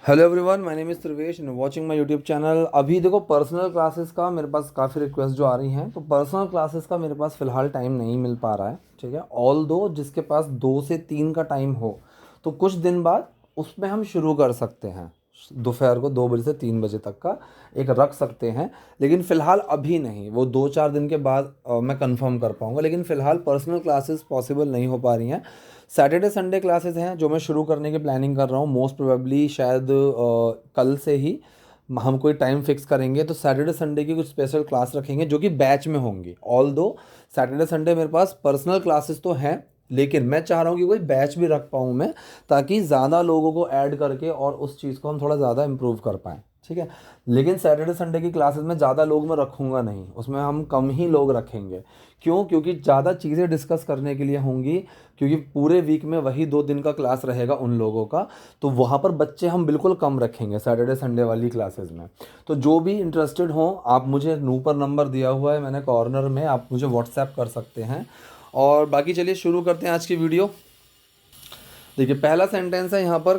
Hello everyone, my name is Sarvesh and watching my YouTube channel. अभी देखो, personal classes का मेरे पास काफ़ी रिक्वेस्ट जो आ रही हैं, तो पर्सनल क्लासेस का मेरे पास फ़िलहाल टाइम नहीं मिल पा रहा है। ठीक है, ऑल दो जिसके पास 2 से 3 का टाइम हो तो कुछ दिन बाद उसमें हम शुरू कर सकते हैं। दोपहर को 2 बजे से 3 बजे तक का एक रख सकते हैं, लेकिन फ़िलहाल अभी नहीं। वो 2-4 दिन के बाद मैं कंफर्म कर पाऊँगा, लेकिन फ़िलहाल पर्सनल क्लासेस पॉसिबल नहीं हो पा रही हैं। सैटरडे संडे क्लासेस हैं जो मैं शुरू करने की प्लानिंग कर रहा हूँ। मोस्ट प्रोबेबली शायद कल से ही हम कोई टाइम फिक्स करेंगे, तो सैटरडे संडे की कुछ स्पेशल क्लास रखेंगे जो कि बैच में होंगी। ऑल दो सैटरडे संडे मेरे पास पर्सनल क्लासेस तो हैं, लेकिन मैं चाह रहा हूँ कि कोई बैच भी रख पाऊँ मैं, ताकि ज़्यादा लोगों को ऐड करके और उस चीज़ को हम थोड़ा ज़्यादा इम्प्रूव कर पाएँ। ठीक है, लेकिन सैटरडे संडे की क्लासेस में ज़्यादा लोग मैं रखूँगा नहीं, उसमें हम कम ही लोग रखेंगे। क्यों? क्योंकि ज़्यादा चीज़ें डिस्कस करने के लिए होंगी, क्योंकि पूरे वीक में वही 2 दिन का क्लास रहेगा उन लोगों का। तो वहाँ पर बच्चे हम बिल्कुल कम रखेंगे सैटरडे संडे वाली क्लासेस में। तो जो भी इंटरेस्टेड हो, आप मुझे ऊपर नंबर दिया हुआ है मैंने कॉर्नर में, आप मुझे व्हाट्सएप कर सकते हैं। और बाकी चलिए शुरू करते हैं आज की वीडियो। देखिए, पहला सेंटेंस है यहाँ पर,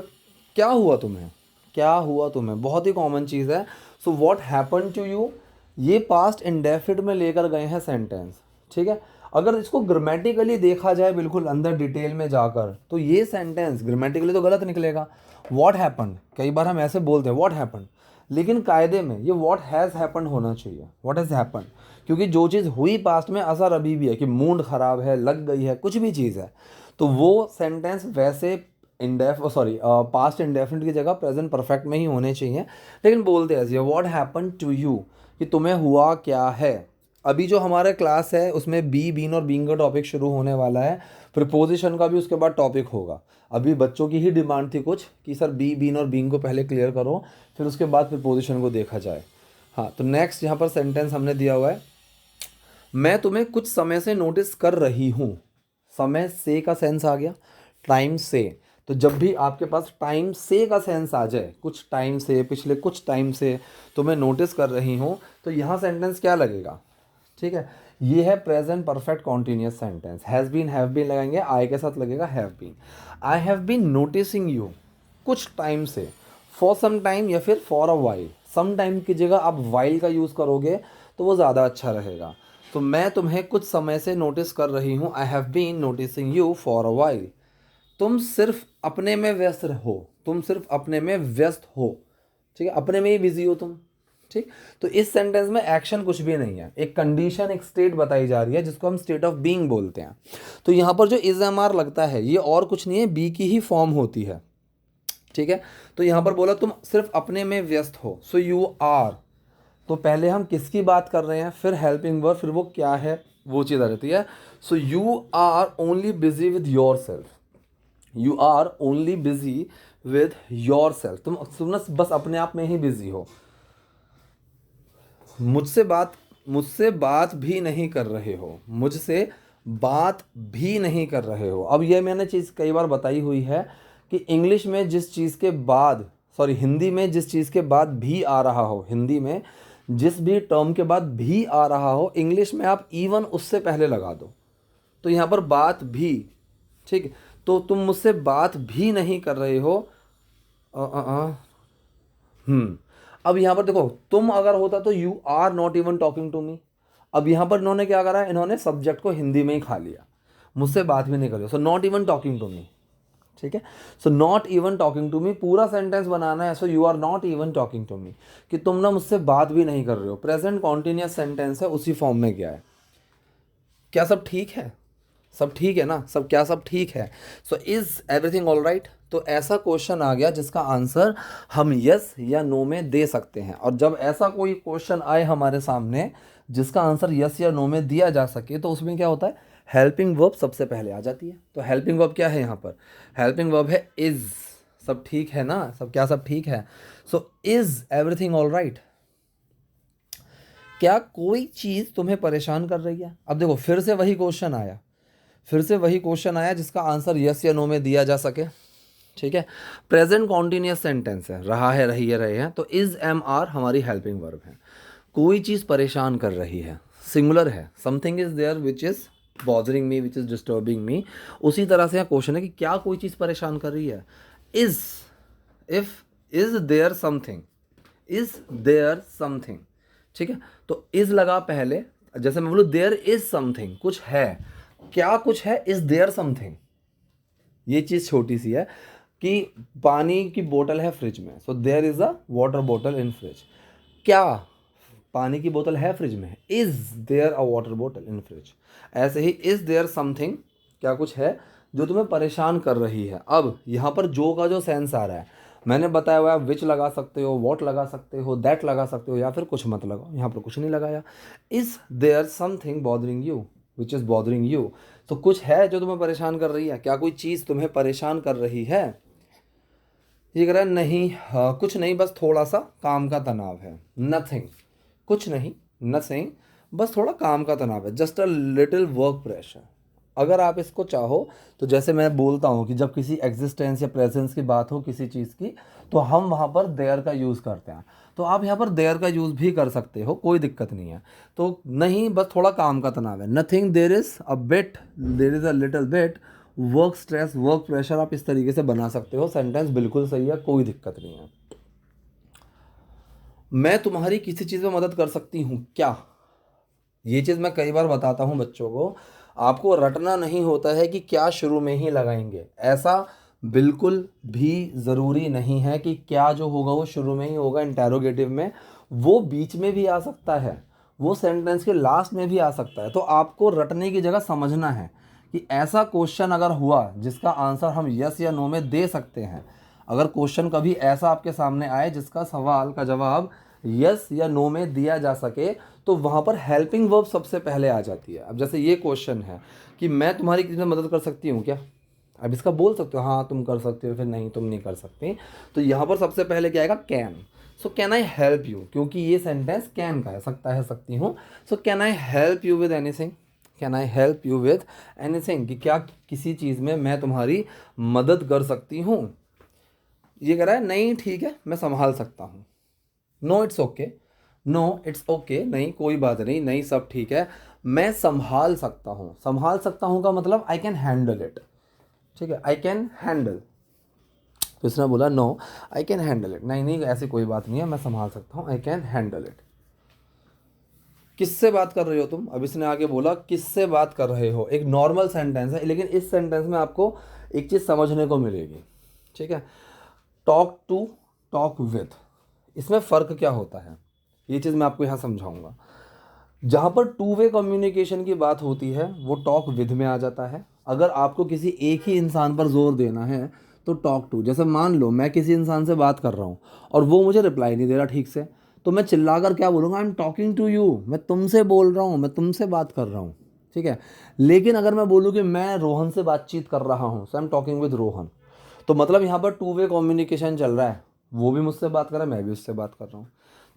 क्या हुआ तुम्हें? क्या हुआ तुम्हें बहुत ही कॉमन चीज़ है। So what happen to you, ये पास्ट इंडेफिनिट में लेकर गए हैं सेंटेंस। ठीक है, अगर इसको ग्रामेटिकली देखा जाए बिल्कुल अंदर डिटेल में जाकर, तो ये सेंटेंस ग्रामेटिकली तो गलत निकलेगा। व्हाट हैपन, कई बार हम ऐसे बोलते हैं व्हाट हैपन, लेकिन कायदे में ये व्हाट हैज़ हैपन होना चाहिए, व्हाट हैज़ हैपन। क्योंकि जो चीज़ हुई पास्ट में, असर अभी भी है कि मूड ख़राब है, लग गई है, कुछ भी चीज़ है, तो वो सेंटेंस वैसे पास्ट इंडेफिनिट की जगह प्रेजेंट परफेक्ट में ही होने चाहिए। लेकिन बोलते ऐसे व्हाट हैपन टू यू, कि तुम्हें हुआ क्या है। अभी जो हमारा क्लास है उसमें बी बीन और बीइंग का टॉपिक शुरू होने वाला है। प्रिपोजिशन का भी उसके बाद टॉपिक होगा। अभी बच्चों की ही डिमांड थी कुछ कि सर बी बीन और बीइंग को पहले क्लियर करो, फिर उसके बाद प्रिपोजिशन को देखा जाए। हाँ, तो नेक्स्ट यहाँ पर सेंटेंस हमने दिया हुआ है, मैं तुम्हें कुछ समय से नोटिस कर रही हूँ। समय से का सेंस आ गया, टाइम से। तो जब भी आपके पास टाइम से का सेंस आ जाए, कुछ टाइम से, पिछले कुछ टाइम से तुम्हें नोटिस कर रही हूँ, तो यहाँ सेंटेंस क्या लगेगा? ठीक है, ये है present perfect continuous sentence. Has been, have been लगाएंगे, आई के साथ लगेगा have been. I have been noticing you, कुछ टाइम से, फॉर सम टाइम या फिर for a while. Some time की जगह आप वाइल का यूज़ करोगे तो वो ज़्यादा अच्छा रहेगा। तो मैं तुम्हें कुछ समय से नोटिस कर रही हूँ, I have been noticing you for a while. तुम सिर्फ अपने में व्यस्त हो, तुम सिर्फ अपने में व्यस्त हो। ठीक है, अपने में ही बिजी हो तुम। ठीक, तो इस सेंटेंस में एक्शन कुछ भी नहीं है, एक कंडीशन, एक स्टेट बताई जा रही है जिसको हम स्टेट ऑफ बीइंग बोलते हैं। तो यहाँ पर जो इज एम आर लगता है ये और कुछ नहीं है, बी की ही फॉर्म होती है। ठीक है, तो यहाँ पर बोला तुम सिर्फ अपने में व्यस्त हो, सो यू आर। तो पहले हम किसकी बात कर रहे हैं, फिर हेल्पिंग वर्ब, फिर वो क्या है वो चीज़ आ जाती है। So you are only busy with yourself, you are only busy with yourself. तुम ना बस अपने आप में ही बिजी हो, मुझसे बात भी नहीं कर रहे हो, मुझसे बात भी नहीं कर रहे हो। अब ये मैंने चीज़ कई बार बताई हुई है कि इंग्लिश में जिस चीज़ के बाद, सॉरी हिंदी में जिस चीज़ के बाद भी आ रहा हो, हिंदी में जिस भी टर्म के बाद भी आ रहा हो, इंग्लिश में आप इवन उससे पहले लगा दो। तो यहाँ पर बात भी, ठीक, तो तुम मुझसे बात भी नहीं कर रहे हो। अ, अ, अ, अब यहाँ पर देखो, तुम अगर होता तो you are not even talking to me. अब यहाँ पर इन्होंने क्या करा, इन्होंने सब्जेक्ट को हिंदी में ही खा लिया, मुझसे बात भी नहीं कर रहे हो, so not even talking to me. ठीक है, so not even talking to me पूरा सेंटेंस बनाना है। So you are not even talking to me, कि तुम ना मुझसे बात भी नहीं कर रहे हो। प्रेजेंट कॉन्टिन्यूस सेंटेंस है, उसी फॉर्म में गया है। क्या सब ठीक है? सब ठीक है ना? सब क्या सब ठीक है? So is everything all right? तो ऐसा क्वेश्चन आ गया जिसका आंसर हम यस या नो में दे सकते हैं। और जब ऐसा कोई क्वेश्चन आए हमारे सामने जिसका आंसर यस या नो में दिया जा सके, तो उसमें क्या होता है, हेल्पिंग वर्ब सबसे पहले आ जाती है। तो हेल्पिंग वर्ब क्या है यहाँ पर? हेल्पिंग वर्ब है इज। सब ठीक है ना? सब क्या सब ठीक है? So is everything all right? क्या कोई चीज़ तुम्हें परेशान कर रही है? अब देखो, फिर से वही क्वेश्चन आया, फिर से वही क्वेश्चन आया जिसका आंसर यस या नो में दिया जा सके। ठीक है, प्रेजेंट कॉन्टिन्यूस सेंटेंस है, रहा है, रही है, रहे हैं, तो इज एम आर हमारी हेल्पिंग वर्ब है। कोई चीज़ परेशान कर रही है, सिंगुलर है, something is there which is bothering me, which is disturbing me. उसी तरह से यहाँ क्वेश्चन है कि क्या कोई चीज़ परेशान कर रही है। Is, if is there something, is there something, ठीक है। तो इज लगा पहले, जैसे मैं बोलूँ देयर इज समथिंग, कुछ है, क्या कुछ है, इज देयर समथिंग। ये चीज़ छोटी सी है कि पानी की बोतल है फ्रिज में, so there is a water bottle in fridge. क्या पानी की बोतल है फ्रिज में, is there a water bottle in fridge. ऐसे ही इज देयर समथिंग, क्या कुछ है जो तुम्हें परेशान कर रही है। अब यहाँ पर जो का जो सेंस आ रहा है, मैंने बताया हुआ है, विच लगा सकते हो, वॉट लगा सकते हो, दैट लगा सकते हो, या फिर कुछ मत लगाओ, यहाँ पर कुछ नहीं लगाया। Is there something bothering you, which is bothering you. तो कुछ है जो तुम्हें परेशान कर रही है, क्या कोई चीज़ तुम्हें परेशान कर रही है। ये कह रहा है नहीं, हाँ, कुछ नहीं, बस थोड़ा सा काम का तनाव है। नथिंग, कुछ नहीं, नथिंग, बस थोड़ा काम का तनाव है, just a little work pressure. अगर आप इसको चाहो तो जैसे मैं बोलता हूँ कि जब किसी एग्जिस्टेंस या प्रेजेंस की बात हो किसी चीज़ की, तो हम वहाँ पर देयर का यूज़ करते हैं, तो आप यहाँ पर देयर का यूज़ भी कर सकते हो, कोई दिक्कत नहीं है। तो नहीं, बस थोड़ा काम का तनाव है। Nothing, there is a bit, there is a little bit work stress, work pressure, आप इस तरीके से बना सकते हो। सेंटेंस बिल्कुल सही है, कोई दिक्कत नहीं है। मैं तुम्हारी किसी चीज़ में मदद कर सकती हूँ क्या, ये चीज़ मैं कई बार बताता हूँ बच्चों को, आपको रटना नहीं होता है कि क्या शुरू में ही लगाएंगे, ऐसा बिल्कुल भी ज़रूरी नहीं है कि क्या जो होगा वो शुरू में ही होगा इंटेरोगेटिव में, वो बीच में भी आ सकता है, वो सेंटेंस के लास्ट में भी आ सकता है। तो आपको रटने की जगह समझना है कि ऐसा क्वेश्चन अगर हुआ जिसका आंसर हम यस या नो में दे सकते हैं, अगर क्वेश्चन कभी ऐसा आपके सामने आए जिसका सवाल का जवाब यस या नो में दिया जा सके, तो वहाँ पर हेल्पिंग वर्ब सबसे पहले आ जाती है। अब जैसे ये क्वेश्चन है कि मैं तुम्हारी किसी में मदद कर सकती हूँ क्या, अब इसका बोल सकते हो हाँ तुम कर सकते हो, फिर नहीं तुम नहीं कर सकती, तो यहाँ पर सबसे पहले क्या आएगा, can. So can I help you, क्योंकि ये सेंटेंस कैन का है, सकता है, सकती हूँ। So can I help you with anything, can I help you with anything, कि क्या किसी चीज़ में मैं तुम्हारी मदद कर सकती हूँ। ये कह रहा है नहीं ठीक है मैं संभाल सकता हूँ, no it's okay, no it's okay, नहीं कोई बात नहीं, नहीं सब ठीक है, मैं संभाल सकता हूँ। संभाल सकता हूँ का मतलब आई कैन हैंडल इट, ठीक है, आई कैन हैंडल। तो इसने बोला no I can handle it, नहीं नहीं ऐसी कोई बात नहीं है, मैं संभाल सकता हूँ, आई कैन हैंडल इट। किससे बात कर रहे हो तुम, अब इसने आगे बोला किससे बात कर रहे हो, एक नॉर्मल सेंटेंस है, लेकिन इस सेंटेंस में आपको एक चीज़ समझने को मिलेगी, ठीक है। टॉक टू, टॉक विथ, इसमें फ़र्क क्या होता है, ये चीज़ मैं आपको यहाँ समझाऊंगा। जहाँ पर टू वे कम्युनिकेशन की बात होती है वो टॉक विद में आ जाता है। अगर आपको किसी एक ही इंसान पर जोर देना है तो टॉक टू। जैसे मान लो मैं किसी इंसान से बात कर रहा हूँ और वो मुझे रिप्लाई नहीं दे रहा ठीक से, तो मैं चिल्लाकर क्या बोलूँगा, I am talking to you, मैं तुमसे बोल रहा हूँ, मैं तुमसे बात कर रहा हूँ, ठीक है। लेकिन अगर मैं बोलूँ कि मैं रोहन से बातचीत कर रहा हूँ, so I am talking with Rohan, तो मतलब यहाँ पर टू वे कम्युनिकेशन चल रहा है, वो भी मुझसे बात कर रहा है, मैं भी उससे बात कर रहा हूँ।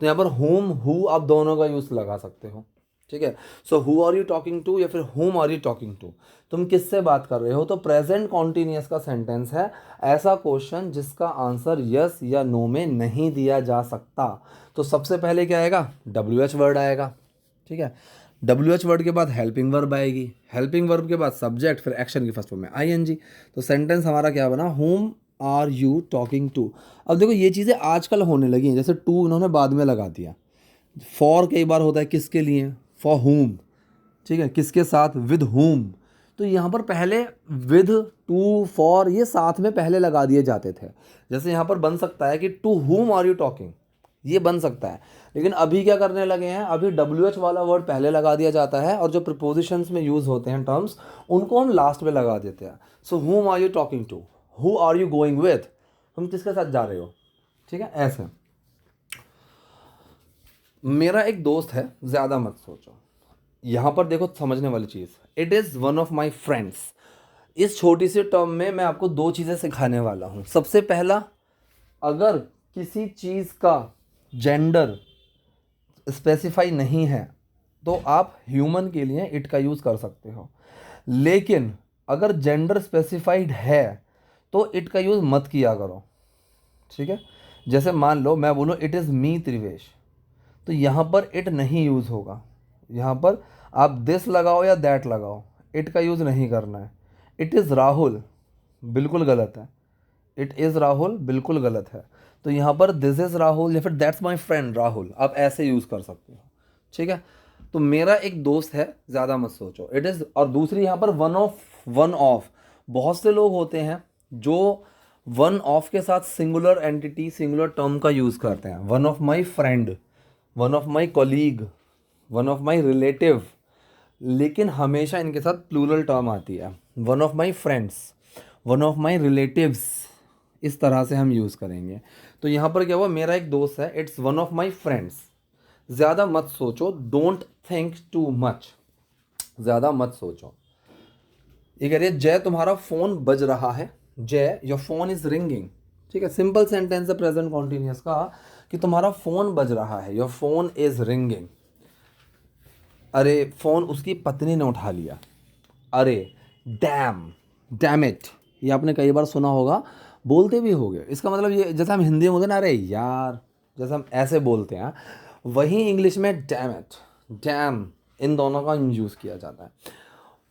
तो यहाँ पर होम हु आप दोनों का यूज़ लगा सकते हो, ठीक है। So who are you talking to या फिर whom are you talking to, तुम किससे बात कर रहे हो। तो प्रेजेंट कॉन्टिन्यूअस का सेंटेंस है ऐसा क्वेश्चन जिसका आंसर यस या नो में नहीं दिया जा सकता। तो सबसे पहले क्या आएगा, डब्ल्यू एच वर्ड आएगा, ठीक है। डब्ल्यू एच वर्ड के बाद हेल्पिंग वर्ब आएगी, हेल्पिंग वर्ब के बाद सब्जेक्ट, फिर एक्शन की फर्स्ट फॉर्म में आई एन जी। तो सेंटेंस हमारा क्या बना, whom are you talking to. अब देखो ये चीज़ें आजकल होने लगी हैं, जैसे टू उन्होंने बाद में लगा दिया। फॉर कई बार होता है किसके लिए, फॉर हुम, ठीक है, किसके साथ, विद हुम। तो यहाँ पर पहले विद, टू, फॉर ये साथ में पहले लगा दिए जाते थे। जैसे यहाँ पर बन सकता है कि to whom are you talking, ये बन सकता है। लेकिन अभी क्या करने लगे हैं, अभी डब्ल्यू एच वाला वर्ड पहले लगा दिया जाता है और जो प्रिपोजिशंस में यूज़ होते हैं टर्म्स, उनको हम लास्ट में लगा देते हैं। So whom are you talking to, who are you going with, तुम किसके साथ जा रहे हो, ठीक है, ऐसे। मेरा एक दोस्त है, ज़्यादा मत सोचो। यहाँ पर देखो समझने वाली चीज़, it is one of my friends. इस छोटी सी टर्म में मैं आपको दो चीज़ें सिखाने वाला हूँ। सबसे पहला, अगर किसी चीज़ का जेंडर स्पेसिफाई नहीं है तो आप ह्यूमन के लिए इट का यूज़ कर सकते हो, लेकिन अगर जेंडर स्पेसिफाइड है तो इट का यूज़ मत किया करो, ठीक है। जैसे मान लो मैं बोलूँ इट इज़ मी त्रिवेश, तो यहाँ पर इट नहीं यूज़ होगा, यहाँ पर आप दिस लगाओ या दैट लगाओ, इट का यूज़ नहीं करना है। इट इज़ राहुल, बिल्कुल गलत है, इट इज़ राहुल बिल्कुल गलत है। तो यहाँ पर दिस इज़ राहुल या फिर दैट्स माई फ्रेंड राहुल आप ऐसे यूज़ कर सकते हो, ठीक है। तो मेरा एक दोस्त है, ज़्यादा मत सोचो, इट इज़। और दूसरी यहाँ पर वन ऑफ, बहुत से लोग होते हैं जो वन ऑफ के साथ सिंगुलर एंटिटी सिंगुलर टर्म का यूज़ करते हैं। One of my friend, one of my colleague, one of my relative, लेकिन हमेशा इनके साथ प्लूरल टर्म आती है। One of my friends, one of my relatives, इस तरह से हम यूज़ करेंगे। तो यहाँ पर क्या हुआ, मेरा एक दोस्त है, it's one of my friends. ज़्यादा मत सोचो, डोंट थिंक टू मच, ज़्यादा मत सोचो। ये कह रही है जय तुम्हारा फ़ोन बज रहा है, जय योर फोन इज़ रिंगिंग, ठीक है। सिंपल सेंटेंस है प्रेजेंट कॉन्टिन्यूस का कि तुम्हारा फ़ोन बज रहा है, योर फोन इज़ रिंगिंग। अरे फ़ोन उसकी पत्नी ने उठा लिया। अरे डैम इट, ये आपने कई बार सुना होगा, बोलते भी होगे। इसका मतलब ये जैसे हम हिंदी में बोलते हैं ना, अरे यार, जैसे हम ऐसे बोलते हैं, वही इंग्लिश में डैम इट, डैम, इन दोनों का यूज़ किया जाता है।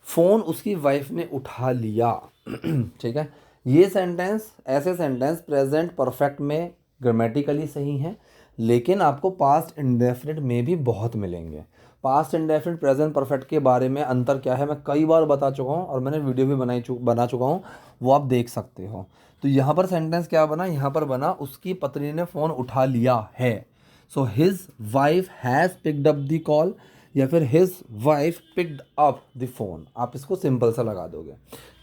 फ़ोन उसकी वाइफ ने उठा लिया, ठीक है। ये सेंटेंस, ऐसे सेंटेंस प्रेजेंट परफेक्ट में ग्रामेटिकली सही हैं, लेकिन आपको पास्ट इंडेफिनिट में भी बहुत मिलेंगे। पास्ट इंडेफिनिट प्रेजेंट परफेक्ट के बारे में अंतर क्या है मैं कई बार बता चुका हूँ, और मैंने वीडियो भी बना चुका हूँ, वो आप देख सकते हो। तो यहाँ पर सेंटेंस क्या बना, यहाँ पर बना उसकी पत्नी ने फ़ोन उठा लिया है। So his wife has picked up the call, या फिर his wife picked up the phone, आप इसको सिंपल सा लगा दोगे,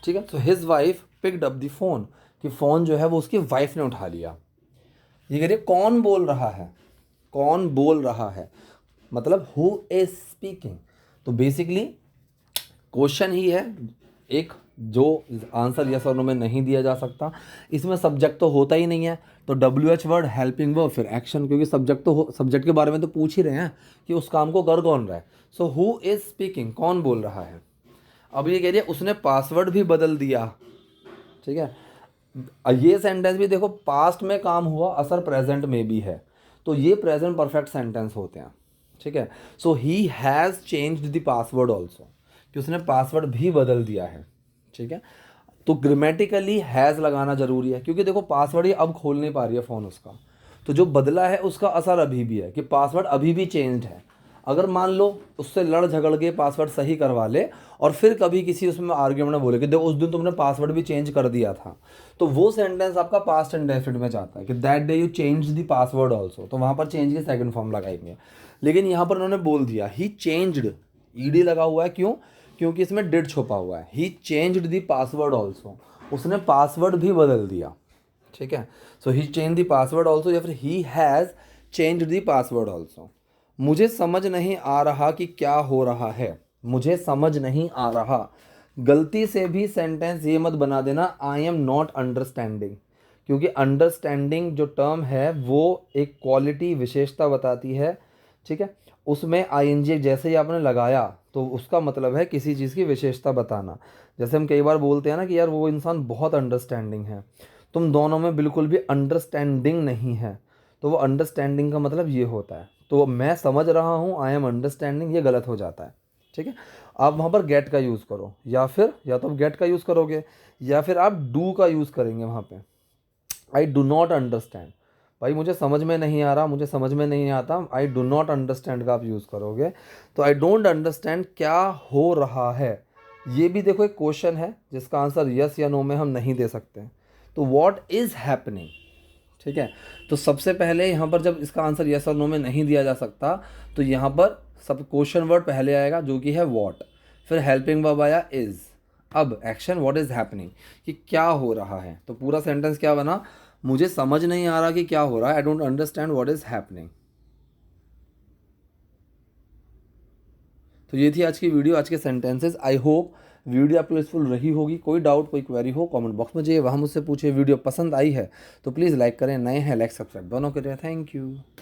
ठीक है। So his wife picked up the phone, कि फ़ोन जो है वो उसकी वाइफ ने उठा लिया। ये कह रही है कौन बोल रहा है, कौन बोल रहा है, मतलब हु इज स्पीकिंग। तो बेसिकली क्वेश्चन ही है एक, जो आंसर यस और नो में नहीं दिया जा सकता। इसमें सब्जेक्ट तो होता ही नहीं है, तो WH वर्ड, हेल्पिंग वर्ब, फिर एक्शन, क्योंकि सब्जेक्ट तो सब्जेक्ट के बारे में तो पूछ ही रहे हैं कि उस काम को कर कौन रहा है। सो हु इज स्पीकिंग, कौन बोल रहा है। अब ये कह रही है उसने पासवर्ड भी बदल दिया, ठीक है। ये सेंटेंस भी देखो, पास्ट में काम हुआ, असर प्रेजेंट में भी है, तो ये प्रेजेंट परफेक्ट सेंटेंस होते हैं, ठीक है। So he has changed the password also, कि उसने पासवर्ड भी बदल दिया है, ठीक है। तो ग्रामेटिकली हैज़ लगाना जरूरी है, क्योंकि देखो पासवर्ड ही अब खोल नहीं पा रही है फ़ोन उसका, तो जो बदला है उसका असर अभी भी है, कि पासवर्ड अभी भी चेंज्ड है। अगर मान लो उससे लड़ झगड़ के पासवर्ड सही करवा ले, और फिर कभी किसी उसमें आर्ग्यूमेंट में बोले कि देखो उस दिन तुमने पासवर्ड भी चेंज कर दिया था, तो वो सेंटेंस आपका पास्ट इंडेफिनिट में जाता है कि that day you change the password also, तो वहाँ पर चेंज की सेकंड फॉर्म लगाएंगे। लेकिन यहाँ पर उन्होंने बोल दिया ही चेंज्ड, ईडी लगा हुआ है, क्यों, क्योंकि इसमें डिड छुपा हुआ है। ही चेंज्ड द पासवर्ड ऑल्सो, उसने पासवर्ड भी बदल दिया, ठीक है। So he change the password also, या फिर ही has changed the password also. मुझे समझ नहीं आ रहा कि क्या हो रहा है, मुझे समझ नहीं आ रहा, गलती से भी सेंटेंस ये मत बना देना आई एम नॉट अंडरस्टैंडिंग, क्योंकि अंडरस्टैंडिंग जो टर्म है वो एक क्वालिटी, विशेषता बताती है, ठीक है। उसमें ING जैसे ही आपने लगाया तो उसका मतलब है किसी चीज़ की विशेषता बताना। जैसे हम कई बार बोलते हैं ना कि यार वो इंसान बहुत अंडरस्टैंडिंग है, तुम दोनों में बिल्कुल भी अंडरस्टैंडिंग नहीं है, तो वो अंडरस्टैंडिंग का मतलब ये होता है। तो मैं समझ रहा हूँ, आई एम अंडरस्टैंडिंग, ये गलत हो जाता है, ठीक है। आप वहाँ पर गेट का यूज़ करो, या फिर या तो आप गेट का यूज़ करोगे, या फिर आप डू का यूज़ करेंगे वहाँ पे। आई डू नॉट अंडरस्टैंड, भाई मुझे समझ में नहीं आ रहा, मुझे समझ में नहीं आता, आई डू नॉट अंडरस्टैंड का आप यूज़ करोगे। तो आई डोंट अंडरस्टैंड क्या हो रहा है, ये भी देखो एक क्वेश्चन है जिसका आंसर यस या नो में हम नहीं दे सकते। तो व्हाट इज़ हैपनिंग, ठीक है। तो सबसे पहले यहाँ पर जब इसका आंसर यस और नो में नहीं दिया जा सकता, तो यहाँ पर सब क्वेश्चन वर्ड पहले आएगा जो कि है व्हाट, फिर हेल्पिंग वर्ब आया इज़, अब एक्शन व्हाट इज़ हैपनिंग, कि क्या हो रहा है। तो पूरा सेंटेंस क्या बना, मुझे समझ नहीं आ रहा कि क्या हो रहा है, I don't understand what is happening. तो ये थी आज की वीडियो, आज के सेंटेंसेस। आई होप वीडियो आपको यूजफुल रही होगी। कोई डाउट, कोई क्वेरी हो कमेंट बॉक्स में जाइए, वहाँ मुझसे पूछिए। वीडियो पसंद आई है तो प्लीज़ लाइक करें, नए हैं लाइक सब्सक्राइब दोनों करें। Thank you.